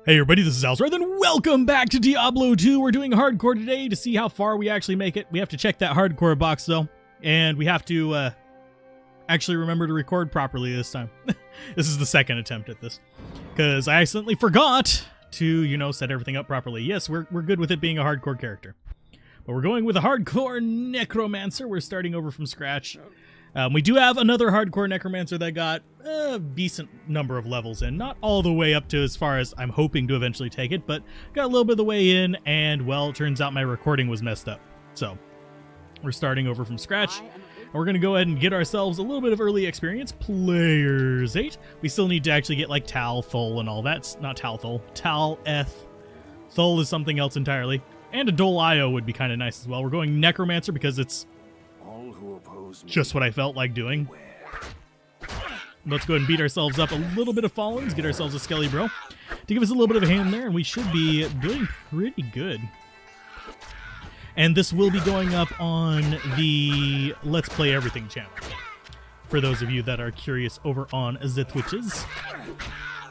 Hey everybody, this is Alzrath, and welcome back to Diablo 2. We're doing hardcore today to see how far we actually make it. We have to check that hardcore box though, and we have to actually remember to record properly this time. This is the second attempt at this, because I accidentally forgot to, set everything up properly. Yes, we're good with it being a hardcore character, but we're going with a hardcore Necromancer. We're starting over from scratch. We do have another hardcore Necromancer that got a decent number of levels in. Not all the way up to as far as I'm hoping to eventually take it, but got a little bit of the way in, and, well, it turns out my recording was messed up. So, we're starting over from scratch. And we're going to go ahead and get ourselves a little bit of early experience. Players 8. We still need to actually get, like, Tal, Thol, and all that. Not Tal, Thol. Tal, Eth. Thol is something else entirely. And a Dol Io would be kind of nice as well. We're going Necromancer because it's just what I felt like doing. Let's go ahead and beat ourselves up a little bit of Fallens, get ourselves a Skelly Bro to give us a little bit of a hand there, and we should be doing pretty good. And this will be going up on the Let's Play Everything channel, for those of you that are curious over on the Twitches.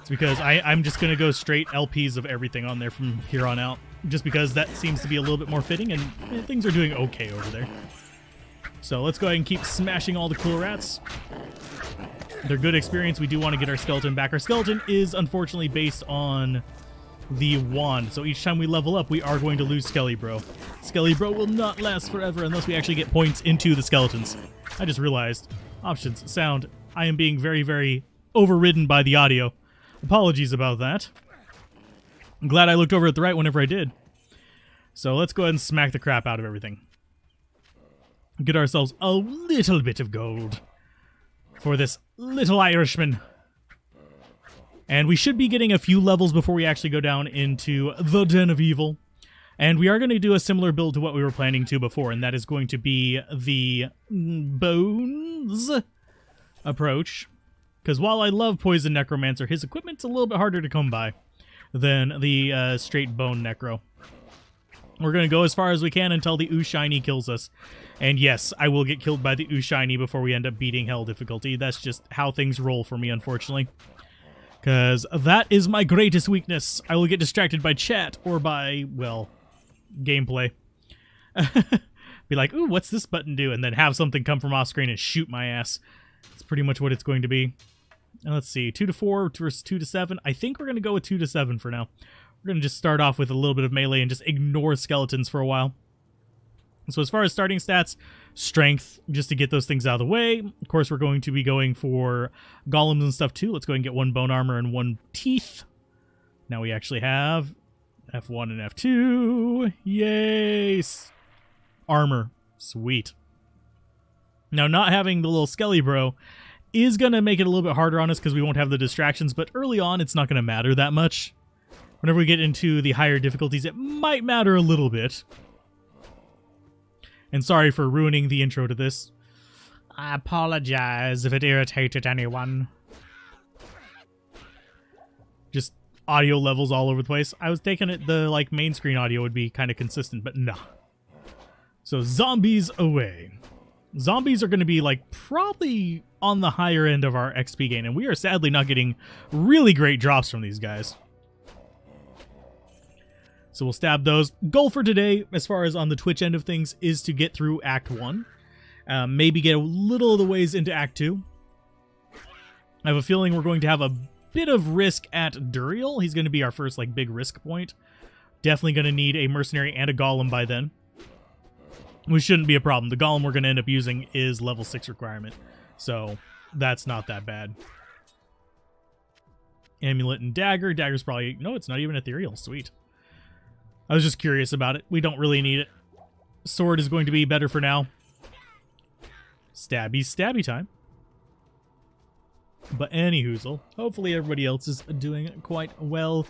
It's because I'm just going to go straight LPs of everything on there from here on out, just because that seems to be a little bit more fitting, and things are doing okay over there. So let's go ahead and keep smashing all the cool rats. They're good experience. We do want to get our skeleton back. Our skeleton is unfortunately based on the wand. So each time we level up, we are going to lose Skelly Bro. Skelly Bro will not last forever unless we actually get points into the skeletons. I just realized. Options, sound. I am being very, very overridden by the audio. Apologies about that. I'm glad I looked over at the right whenever I did. So let's go ahead and smack the crap out of everything. Get ourselves a little bit of gold for this little Irishman. And we should be getting a few levels before we actually go down into the Den of Evil. And we are going to do a similar build to what we were planning to before, and that is going to be the Bones approach. Because while I love Poison Necromancer, his equipment's a little bit harder to come by than the straight Bone Necro. We're going to go as far as we can until the Shiny kills us. And yes, I will get killed by the Shiny before we end up beating Hell difficulty. That's just how things roll for me, unfortunately. Because that is my greatest weakness. I will get distracted by chat or by, well, gameplay. Be like, ooh, what's this button do? And then have something come from off screen and shoot my ass. That's pretty much what it's going to be. And let's see, 2 to 4 versus 2 to 7. I think we're going to go with 2 to 7 for now. We're going to just start off with a little bit of melee and just ignore skeletons for a while. So as far as starting stats, strength, just to get those things out of the way. Of course, we're going to be going for golems and stuff too. Let's go ahead and get 1 bone armor and 1 teeth. Now we actually have F1 and F2. Yay! Armor. Sweet. Now, not having the little Skelly Bro is going to make it a little bit harder on us because we won't have the distractions, but early on, it's not going to matter that much. Whenever we get into the higher difficulties, it might matter a little bit. And sorry for ruining the intro to this. I apologize if it irritated anyone. Just audio levels all over the place. I was thinking the main screen audio would be kind of consistent, but no. So zombies away. Zombies are going to be probably on the higher end of our XP gain, and we are sadly not getting really great drops from these guys. So we'll stab those. Goal for today, as far as on the Twitch end of things, is to get through Act 1. Maybe get a little of the ways into Act 2. I have a feeling we're going to have a bit of risk at Duriel. He's going to be our first big risk point. Definitely going to need a mercenary and a golem by then. Which shouldn't be a problem. The golem we're going to end up using is level 6 requirement. So that's not that bad. Amulet and dagger. Dagger's probably... No, it's not even ethereal. Sweet. I was just curious about it. We don't really need it. Sword is going to be better for now. Stabby time. But anyhoozle, hopefully everybody else is doing quite well.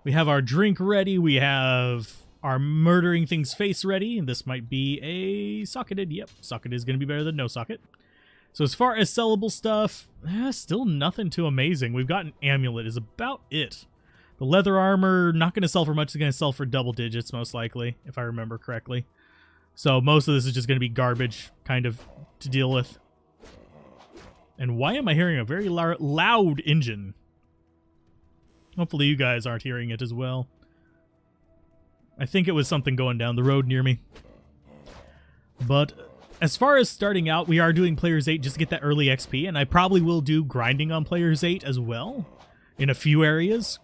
We have our drink ready. We have our murdering things face ready. This might be a socketed. Yep, socket is going to be better than no socket. So as far as sellable stuff, still nothing too amazing. We've got an amulet is about it. The leather armor, not going to sell for much. It's going to sell for double digits, most likely, if I remember correctly. So most of this is just going to be garbage, kind of, to deal with. And why am I hearing a very loud engine? Hopefully you guys aren't hearing it as well. I think it was something going down the road near me. But as far as starting out, we are doing Players 8 just to get that early XP, and I probably will do grinding on Players 8 as well in a few areas.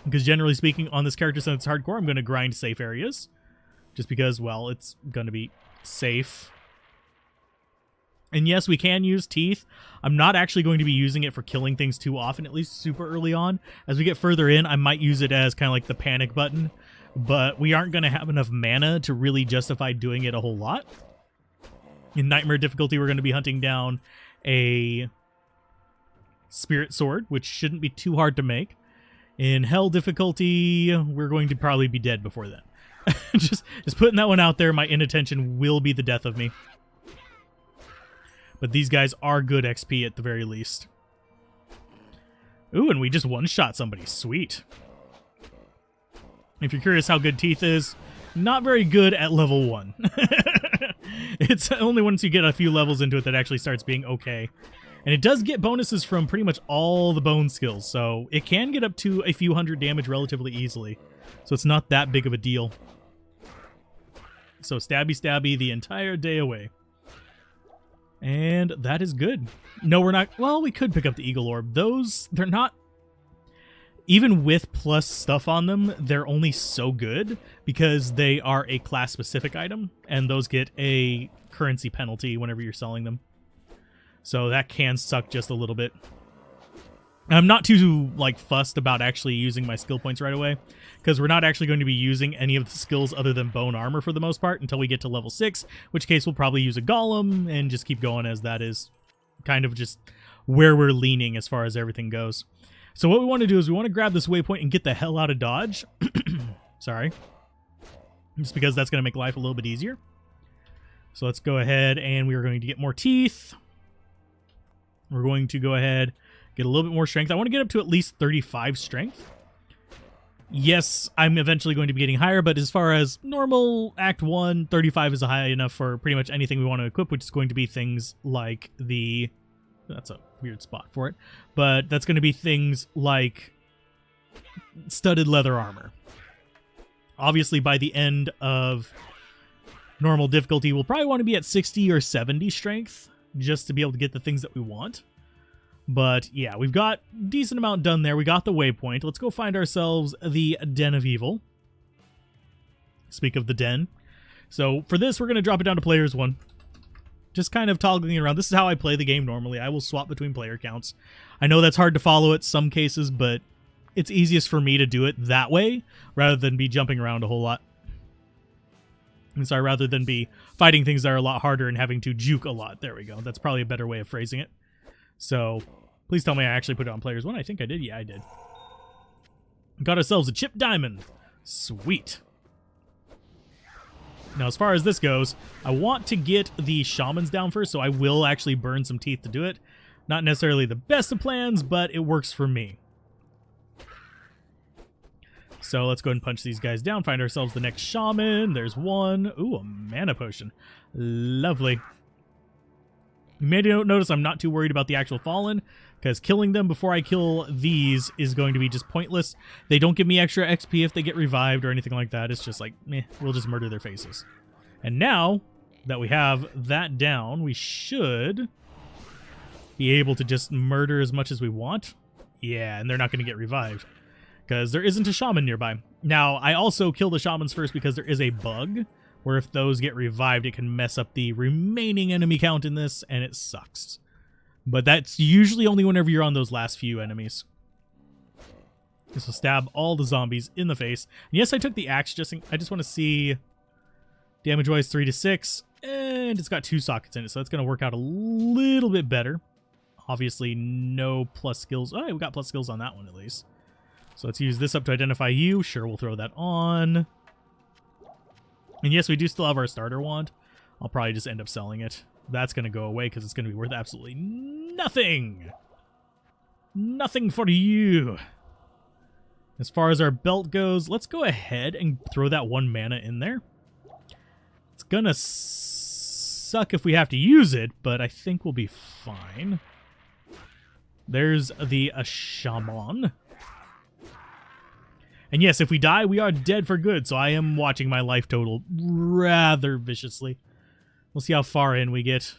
Because generally speaking, on this character, since it's hardcore, I'm going to grind safe areas. Just because, well, it's going to be safe. And yes, we can use teeth. I'm not actually going to be using it for killing things too often, at least super early on. As we get further in, I might use it as kind of like the panic button. But we aren't going to have enough mana to really justify doing it a whole lot. In Nightmare difficulty, we're going to be hunting down a Spirit Sword, which shouldn't be too hard to make. In Hell difficulty, we're going to probably be dead before then. just putting that one out there, my inattention will be the death of me. But these guys are good XP at the very least. Ooh, and we just one-shot somebody. Sweet. If you're curious how good Teeth is, not very good at level 1. It's only once you get a few levels into it that actually starts being okay. And it does get bonuses from pretty much all the bone skills, so it can get up to a few hundred damage relatively easily. So it's not that big of a deal. So stabby stabby the entire day away. And that is good. No, we're not... Well, we could pick up the Eagle Orb. Those, they're not... Even with plus stuff on them, they're only so good because they are a class-specific item, and those get a currency penalty whenever you're selling them. So that can suck just a little bit. I'm not too fussed about actually using my skill points right away, because we're not actually going to be using any of the skills other than bone armor for the most part until we get to level 6, which case we'll probably use a golem and just keep going, as that is kind of just where we're leaning as far as everything goes. So what we want to do is we want to grab this waypoint and get the hell out of dodge. Sorry. Just because that's going to make life a little bit easier. So let's go ahead and we are going to get more teeth. We're going to go ahead, get a little bit more strength. I want to get up to at least 35 strength. Yes, I'm eventually going to be getting higher, but as far as normal Act 1, 35 is high enough for pretty much anything we want to equip, which is going to be things like the... That's a weird spot for it. But that's going to be things like studded leather armor. Obviously, by the end of normal difficulty, we'll probably want to be at 60 or 70 strength just to be able to get the things that we want. But yeah, we've got a decent amount done there. We got the waypoint. Let's go find ourselves the Den of Evil. Speak of the Den. So for this, we're going to drop it down to players 1. Just kind of toggling around. This is how I play the game normally. I will swap between player counts. I know that's hard to follow at some cases, but it's easiest for me to do it that way rather than be jumping around a whole lot. And sorry, rather than be fighting things that are a lot harder and having to juke a lot. There we go. That's probably a better way of phrasing it. So, please tell me I actually put it on players 1. I think I did. Yeah, I did. Got ourselves a chip diamond. Sweet. Now, as far as this goes, I want to get the shamans down first, so I will actually burn some teeth to do it. Not necessarily the best of plans, but it works for me. So let's go ahead and punch these guys down, find ourselves the next shaman. There's one. Ooh, a mana potion. Lovely. You may notice I'm not too worried about the actual fallen, because killing them before I kill these is going to be just pointless. They don't give me extra XP if they get revived or anything like that. It's just like, meh, we'll just murder their faces. And now that we have that down, we should be able to just murder as much as we want. Yeah, and they're not going to get revived, because there isn't a shaman nearby. Now, I also kill the shamans first because there is a bug where if those get revived, it can mess up the remaining enemy count in this, and it sucks. But that's usually only whenever you're on those last few enemies. This will stab all the zombies in the face. And yes, I took the axe. I just want to see damage-wise 3 to 6, and it's got 2 sockets in it, so that's going to work out a little bit better. Obviously, no plus skills. Oh, we got plus skills on that one at least. So let's use this up to identify you. Sure, we'll throw that on. And yes, we do still have our starter wand. I'll probably just end up selling it. That's going to go away because it's going to be worth absolutely nothing. Nothing for you. As far as our belt goes, let's go ahead and throw that 1 mana in there. It's going to suck if we have to use it, but I think we'll be fine. There's the shaman. And yes, if we die, we are dead for good, so I am watching my life total rather viciously. We'll see how far in we get.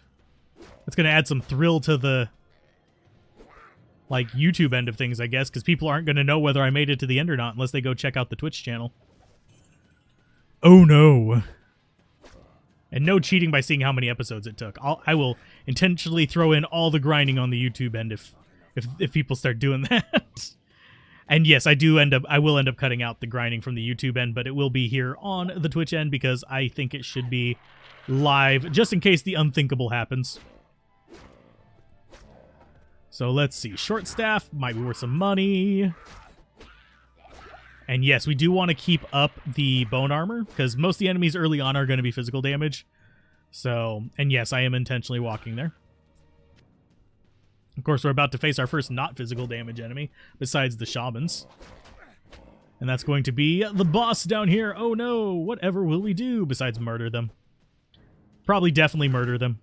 That's going to add some thrill to the, like, YouTube end of things, I guess, because people aren't going to know whether I made it to the end or not unless they go check out the Twitch channel. Oh, no. And no cheating by seeing how many episodes it took. I will intentionally throw in all the grinding on the YouTube end if people start doing that. And yes, I will end up cutting out the grinding from the YouTube end, but it will be here on the Twitch end because I think it should be live, just in case the unthinkable happens. So let's see. Short staff might be worth some money. And yes, we do want to keep up the bone armor, because most of the enemies early on are going to be physical damage. So, and yes, I am intentionally walking there. Of course, we're about to face our first not physical damage enemy, besides the shamans. And that's going to be the boss down here. Oh no, whatever will we do besides murder them? Probably definitely murder them.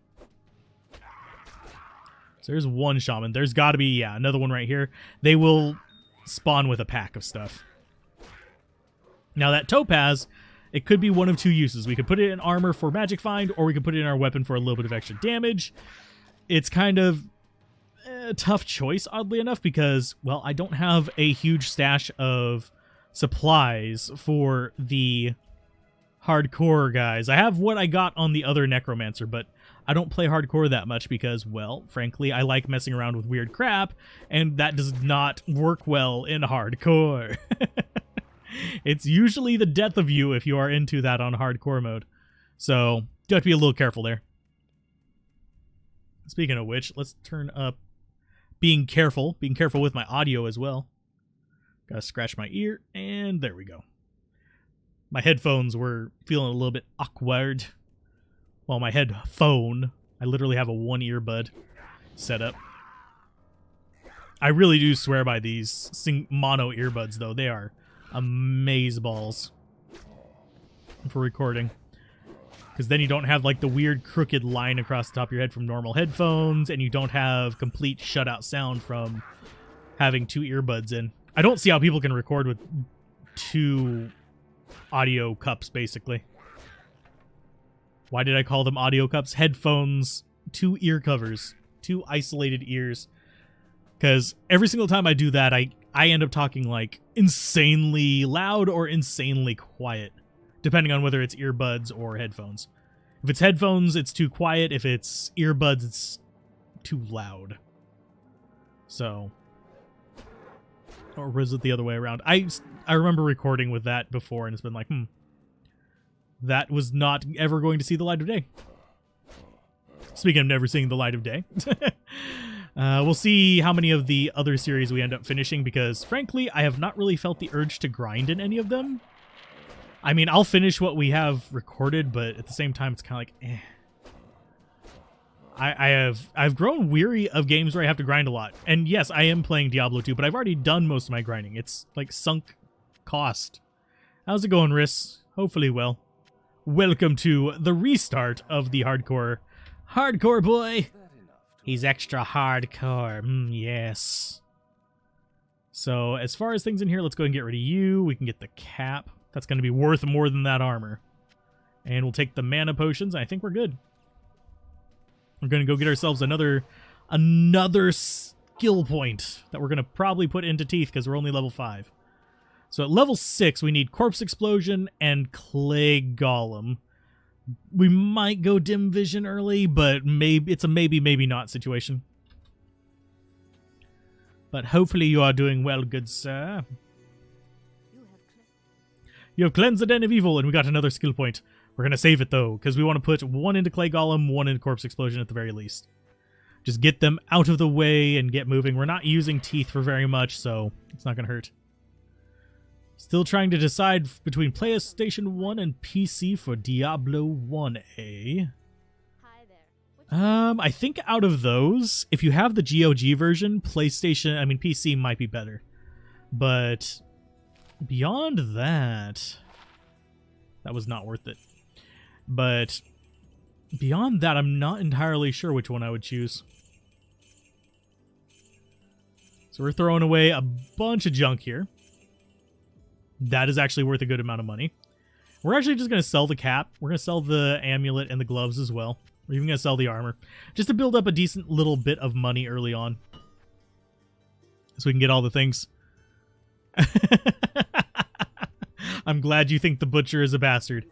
So there's one shaman. There's got to be, yeah, another one right here. They will spawn with a pack of stuff. Now that topaz, it could be one of two uses. We could put it in armor for magic find, or we could put it in our weapon for a little bit of extra damage. It's kind of a tough choice, oddly enough, because, well, I don't have a huge stash of supplies for the hardcore guys. I have what I got on the other Necromancer, but I don't play hardcore that much because, well, frankly, I like messing around with weird crap, and that does not work well in hardcore. It's usually the death of you if you are into that on hardcore mode. So, you have to be a little careful there. Speaking of which, let's turn up being careful with my audio as well. Gotta scratch my ear, and there we go. My headphones were feeling a little bit awkward. Well, my headphone, I literally have a one earbud set up. I really do swear by these mono earbuds, though. They are amazeballs for recording. Because then you don't have, like, the weird crooked line across the top of your head from normal headphones, and you don't have complete shutout sound from having two earbuds in. I don't see how people can record with two audio cups, basically. Why did I call them audio cups? Headphones, two ear covers, two isolated ears. Because every single time I do that, I end up talking, like, insanely loud or insanely quiet, depending on whether it's earbuds or headphones. If it's headphones, it's too quiet. If it's earbuds, it's too loud. So, or was it the other way around? I remember recording with that before, and it's been like, that was not ever going to see the light of day. Speaking of never seeing the light of day. We'll see how many of the other series we end up finishing, because, frankly, I have not really felt the urge to grind in any of them. I mean, I'll finish what we have recorded, but at the same time, it's kind of like, I've grown weary of games where I have to grind a lot. And yes, I am playing Diablo 2, but I've already done most of my grinding. It's like sunk cost. How's it going, Riss? Hopefully well. Welcome to the restart of the hardcore. Hardcore boy! He's extra hardcore. Yes. So, as far as things in here, let's go ahead and get rid of you. We can get the cap. That's going to be worth more than that armor. And we'll take the mana potions. I think we're good. We're going to go get ourselves another skill point that we're going to probably put into Teeth because we're only level 5. So at level 6, we need Corpse Explosion and Clay Golem. We might go Dim Vision early, but maybe it's a maybe, maybe not situation. But hopefully you are doing well, good sir. You have cleansed the Den of Evil, and we got another skill point. We're going to save it, though, because we want to put one into Clay Golem, one into Corpse Explosion at the very least. Just get them out of the way and get moving. We're not using Teeth for very much, so it's not going to hurt. Still trying to decide between PlayStation 1 and PC for Diablo 1A. I think out of those, if you have the GOG version, PC might be better. But beyond that, that was not worth it. But beyond that, I'm not entirely sure which one I would choose. So we're throwing away a bunch of junk here. That is actually worth a good amount of money. We're actually just going to sell the cap. We're going to sell the amulet and the gloves as well. We're even going to sell the armor. Just to build up a decent little bit of money early on. So we can get all the things. I'm glad you think the Butcher is a bastard.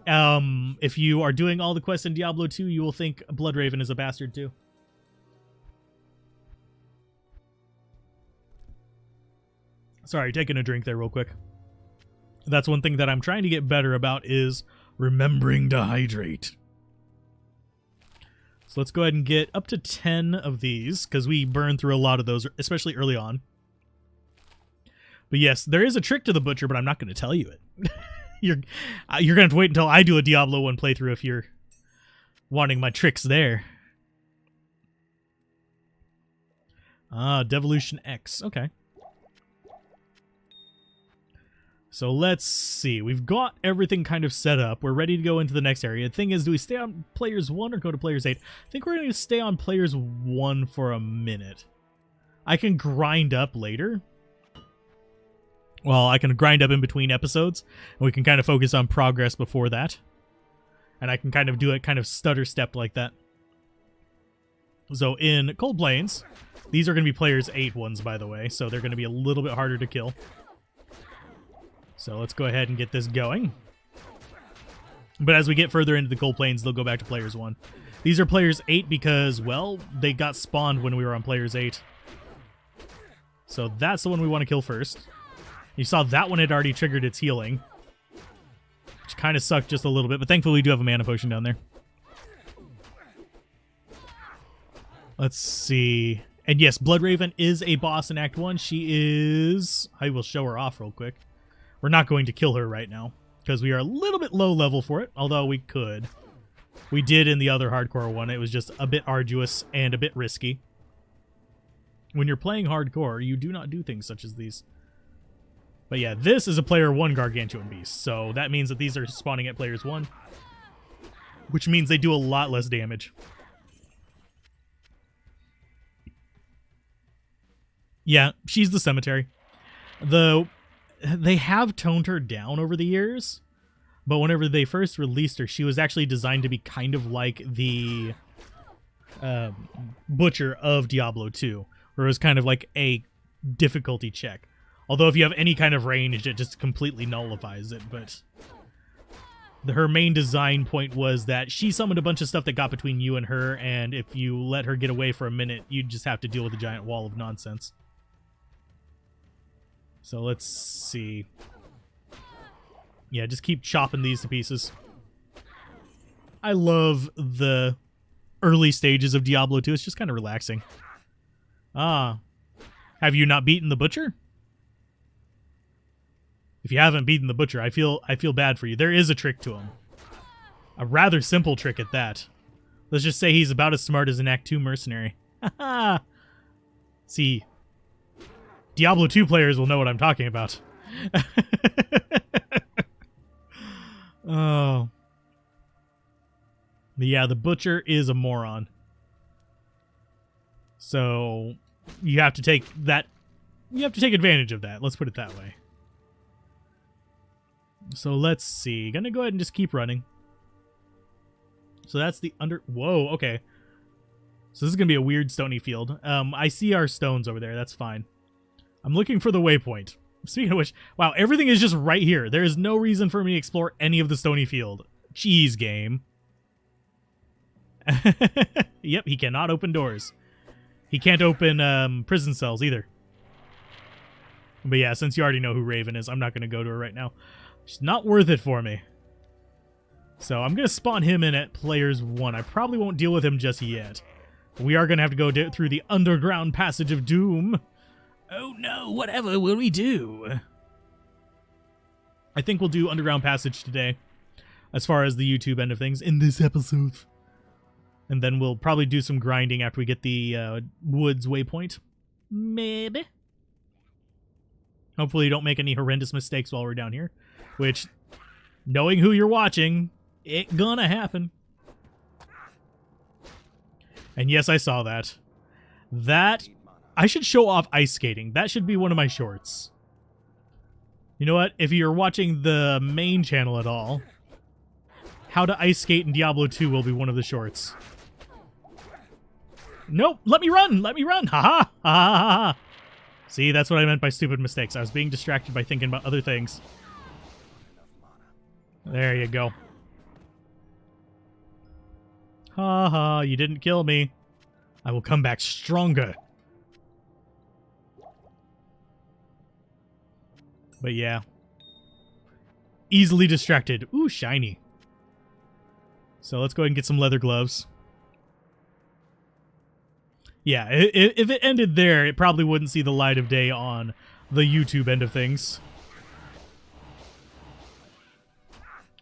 If you are doing all the quests in Diablo 2, you will think Bloodraven is a bastard too. Sorry, taking a drink there real quick. That's one thing that I'm trying to get better about is remembering to hydrate. So let's go ahead and get up to 10 of these, because we burn through a lot of those, especially early on. But yes, there is a trick to the Butcher, but I'm not going to tell you it. You're going to have to wait until I do a Diablo 1 playthrough if you're wanting my tricks there. Ah, Devolution X. Okay. So let's see. We've got everything kind of set up. We're ready to go into the next area. The thing is, do we stay on players 1 or go to players 8? I think we're going to stay on players 1 for a minute. I can grind up later. Well, I can grind up in between episodes, and we can kind of focus on progress before that. And I can kind of do it kind of stutter-stepped like that. So in Cold Plains, these are going to be players 8 ones, by the way, so they're going to be a little bit harder to kill. So let's go ahead and get this going. But as we get further into the Cold Plains, they'll go back to players 1. These are players 8 because, well, they got spawned when we were on players 8. So that's the one we want to kill first. You saw that one had already triggered its healing, which kind of sucked just a little bit, but thankfully we do have a mana potion down there. Let's see. And yes, Bloodraven is a boss in Act 1. She is... I will show her off real quick. We're not going to kill her right now, because we are a little bit low level for it, although we could. We did in the other hardcore one. It was just a bit arduous and a bit risky. When you're playing hardcore, you do not do things such as these. But yeah, this is a player 1 Gargantuan Beast, so that means that these are spawning at players 1, which means they do a lot less damage. Yeah, she's the cemetery. They have toned her down over the years, but whenever they first released her, she was actually designed to be kind of like the Butcher of Diablo 2, where it was kind of like a difficulty check. Although if you have any kind of range, it just completely nullifies it, but her main design point was that she summoned a bunch of stuff that got between you and her, and if you let her get away for a minute, you'd just have to deal with a giant wall of nonsense. So let's see. Yeah, just keep chopping these to pieces. I love the early stages of Diablo 2. It's just kind of relaxing. Ah. Have you not beaten the Butcher? If you haven't beaten the Butcher, I feel bad for you. There is a trick to him. A rather simple trick at that. Let's just say he's about as smart as an Act 2 mercenary. Haha. See, Diablo 2 players will know what I'm talking about. Oh. But yeah, the Butcher is a moron. So you have to take that. You have to take advantage of that. Let's put it that way. So let's see. Gonna go ahead and just keep running. So that's the under... Whoa, okay. So this is gonna be a weird stony field. I see our stones over there. That's fine. I'm looking for the waypoint. Speaking of which, wow, everything is just right here. There is no reason for me to explore any of the stony field. Jeez, game. Yep, he cannot open doors. He can't open prison cells either. But yeah, since you already know who Raven is, I'm not going to go to her right now. She's not worth it for me. So I'm going to spawn him in at players 1. I probably won't deal with him just yet. We are going to have to go through the underground passage of doom. Oh no, whatever will we do? I think we'll do underground passage today, as far as the YouTube end of things, in this episode. And then we'll probably do some grinding after we get the woods waypoint. Maybe. Hopefully you don't make any horrendous mistakes while we're down here. Which, knowing who you're watching, it gonna happen. And yes, I saw that. I should show off ice skating. That should be one of my shorts. You know what? If you're watching the main channel at all, How to Ice Skate in Diablo 2 will be one of the shorts. Nope, let me run! Let me run! Ha ha! Ha ha ha! See, that's what I meant by stupid mistakes. I was being distracted by thinking about other things. There you go. Ha ha, you didn't kill me. I will come back stronger. But yeah. Easily distracted. Ooh, shiny. So let's go ahead and get some leather gloves. Yeah, if it ended there, it probably wouldn't see the light of day on the YouTube end of things.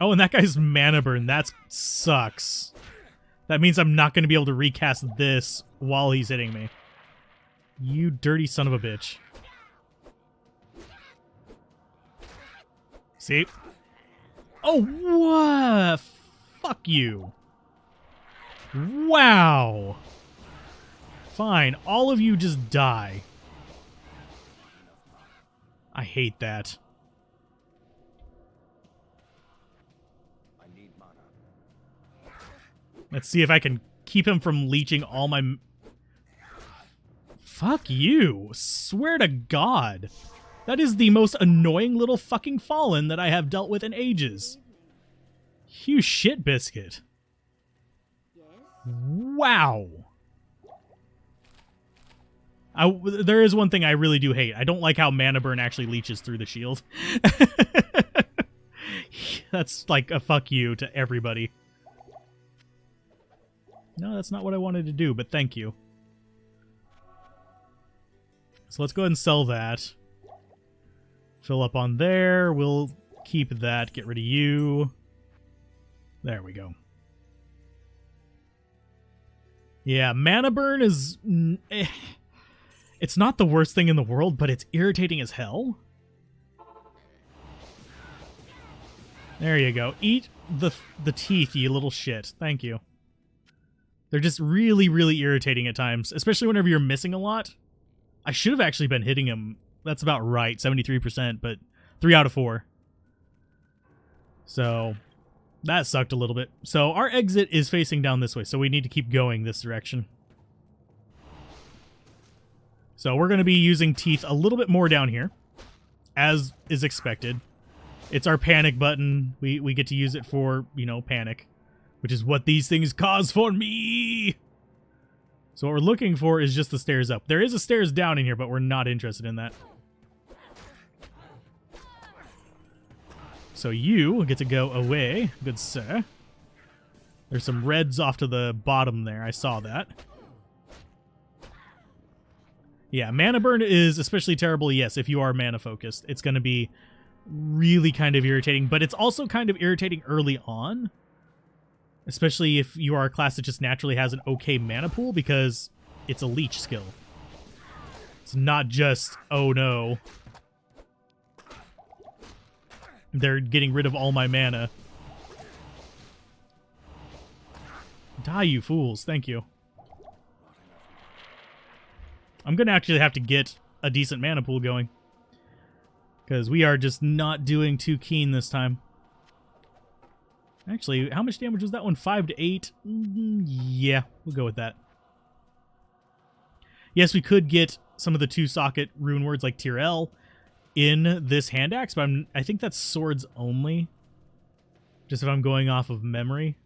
Oh, and that guy's mana burn. That sucks. That means I'm not going to be able to recast this while he's hitting me. You dirty son of a bitch. See? Oh, what? Fuck you. Wow. Fine, all of you just die. I hate that. Let's see if I can keep him from leeching all my... Fuck you. Swear to God. That is the most annoying little fucking fallen that I have dealt with in ages. You shit biscuit. Wow. There is one thing I really do hate. I don't like how mana burn actually leeches through the shield. That's like a fuck you to everybody. No, that's not what I wanted to do, but thank you. So let's go ahead and sell that. Fill up on there. We'll keep that. Get rid of you. There we go. Yeah, mana burn is... It's not the worst thing in the world, but it's irritating as hell. There you go. Eat the teeth, you little shit. Thank you. They're just really, really irritating at times, especially whenever you're missing a lot. I should have actually been hitting him. That's about right, 73%, but 3 out of 4. So that sucked a little bit. So our exit is facing down this way, so we need to keep going this direction. So we're going to be using teeth a little bit more down here, as is expected. It's our panic button. We get to use it for, you know, panic, which is what these things cause for me. So what we're looking for is just the stairs up. There is a stairs down in here, but we're not interested in that. So you get to go away, good sir. There's some reds off to the bottom there. I saw that. Yeah, mana burn is especially terrible, yes, if you are mana focused. It's going to be really kind of irritating, but it's also kind of irritating early on. Especially if you are a class that just naturally has an okay mana pool, because it's a leech skill. It's not just, oh no, they're getting rid of all my mana. Die, you fools. Thank you. I'm going to actually have to get a decent mana pool going, because we are just not doing too keen this time. Actually, how much damage was that one? 5 to 8? Yeah, we'll go with that. Yes, we could get some of the 2-socket rune words like Tier L in this hand axe, but I think that's swords only. Just if I'm going off of memory.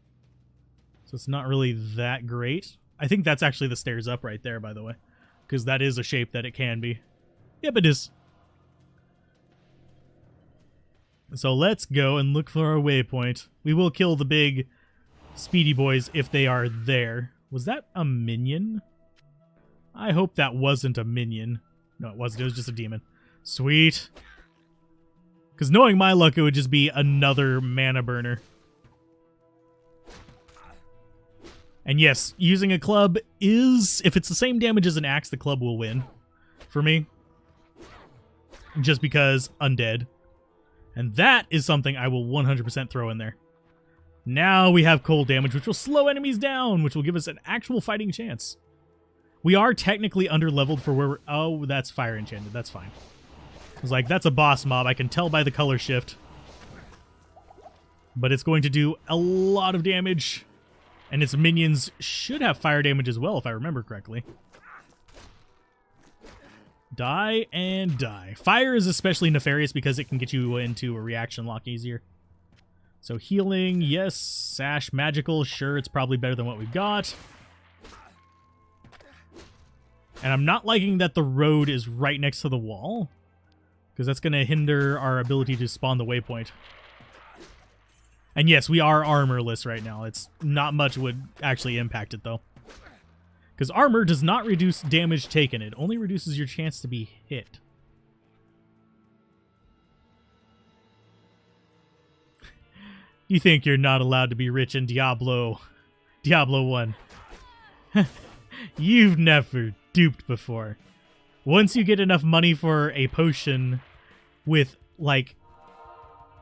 So it's not really that great. I think that's actually the stairs up right there, by the way, because that is a shape that it can be. Yep, it is. So let's go and look for our waypoint. We will kill the big speedy boys if they are there. Was that a minion? I hope that wasn't a minion. No, it wasn't. It was just a demon. Sweet. Because knowing my luck, it would just be another mana burner. And yes, using a club is... If it's the same damage as an axe, the club will win. For me. Just because undead. And that is something I will 100% throw in there. Now we have cold damage, which will slow enemies down, which will give us an actual fighting chance. We are technically under-leveled for where we're... Oh, that's fire enchanted. That's fine. was like, that's a boss mob. I can tell by the color shift. But it's going to do a lot of damage. And its minions should have fire damage as well, if I remember correctly. Die and die. Fire is especially nefarious because it can get you into a reaction lock easier. So healing, yes. Sash, magical, sure, it's probably better than what we've got. And I'm not liking that the road is right next to the wall, because that's going to hinder our ability to spawn the waypoint. And yes, we are armorless right now. It's not much would actually impact it, though. Because armor does not reduce damage taken. It only reduces your chance to be hit. You think you're not allowed to be rich in Diablo 1. You've never duped before. Once you get enough money for a potion with, like,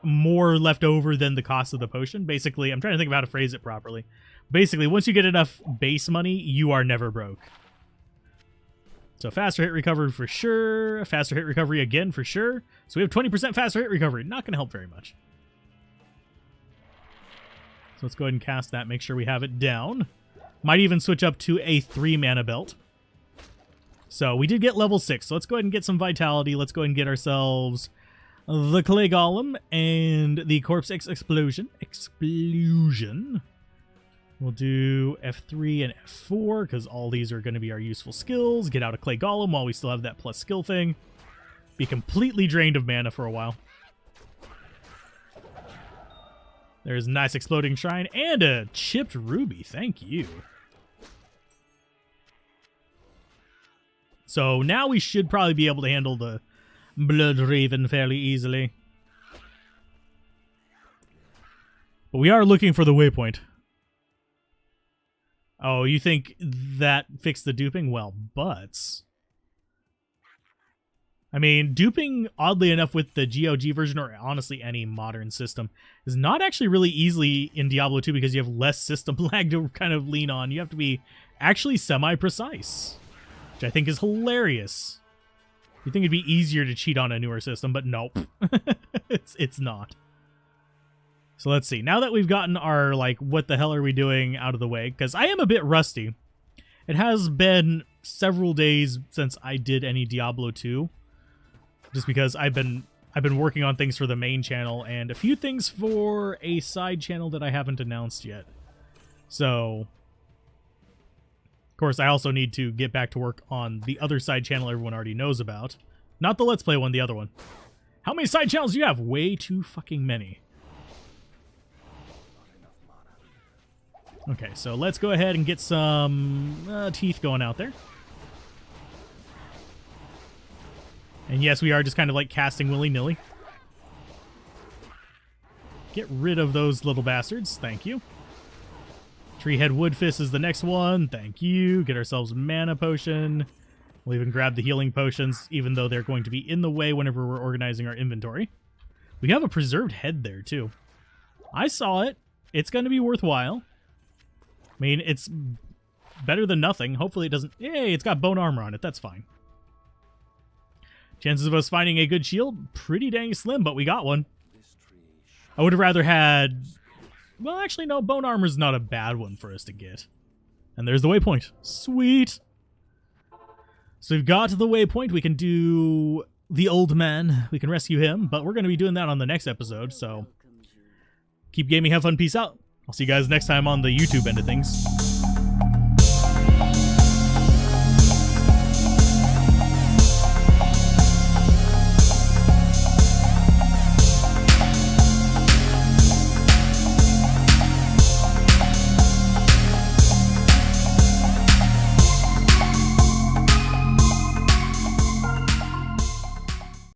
more left over than the cost of the potion, basically, I'm trying to think of how to phrase it properly. Basically, once you get enough base money, you are never broke. So faster hit recovery for sure. Faster hit recovery again for sure. So we have 20% faster hit recovery. Not going to help very much. So let's go ahead and cast that. Make sure we have it down. Might even switch up to a 3 mana belt. So we did get level 6. So let's go ahead and get some vitality. Let's go ahead and get ourselves the Clay Golem and the Corpse X Explosion. We'll do F3 and F4 because all these are going to be our useful skills. Get out a Clay Golem while we still have that plus skill thing. Be completely drained of mana for a while. There's a nice exploding shrine and a chipped ruby. Thank you. So now we should probably be able to handle the Bloodraven fairly easily. But we are looking for the waypoint. Oh, you think that fixed the duping? Well, butts. I mean, duping, oddly enough, with the GOG version, or honestly any modern system, is not actually really easily in Diablo 2 because you have less system lag to kind of lean on. You have to be actually semi-precise, which I think is hilarious. You'd think it'd be easier to cheat on a newer system, but nope. it's not. So let's see. Now that we've gotten our, like, what the hell are we doing out of the way, because I am a bit rusty. It has been several days since I did any Diablo 2. Just because I've been working on things for the main channel and a few things for a side channel that I haven't announced yet. So, of course, I also need to get back to work on the other side channel everyone already knows about. Not the Let's Play one, the other one. How many side channels do you have? Way too fucking many. Okay, so let's go ahead and get some teeth going out there. And yes, we are just kind of like casting willy-nilly. Get rid of those little bastards. Thank you. Treehead Woodfist is the next one. Thank you. Get ourselves mana potion. We'll even grab the healing potions, even though they're going to be in the way whenever we're organizing our inventory. We have a preserved head there, too. I saw it. It's going to be worthwhile. I mean, it's better than nothing. Hopefully it doesn't... Hey, it's got bone armor on it. That's fine. Chances of us finding a good shield, pretty dang slim, but we got one. I would have rather had... Well, actually, no, bone armor's not a bad one for us to get. And there's the waypoint. Sweet! So we've got to the waypoint. We can do the old man. We can rescue him, but we're going to be doing that on the next episode, so... Keep gaming, have fun, peace out. I'll see you guys next time on the YouTube end of things.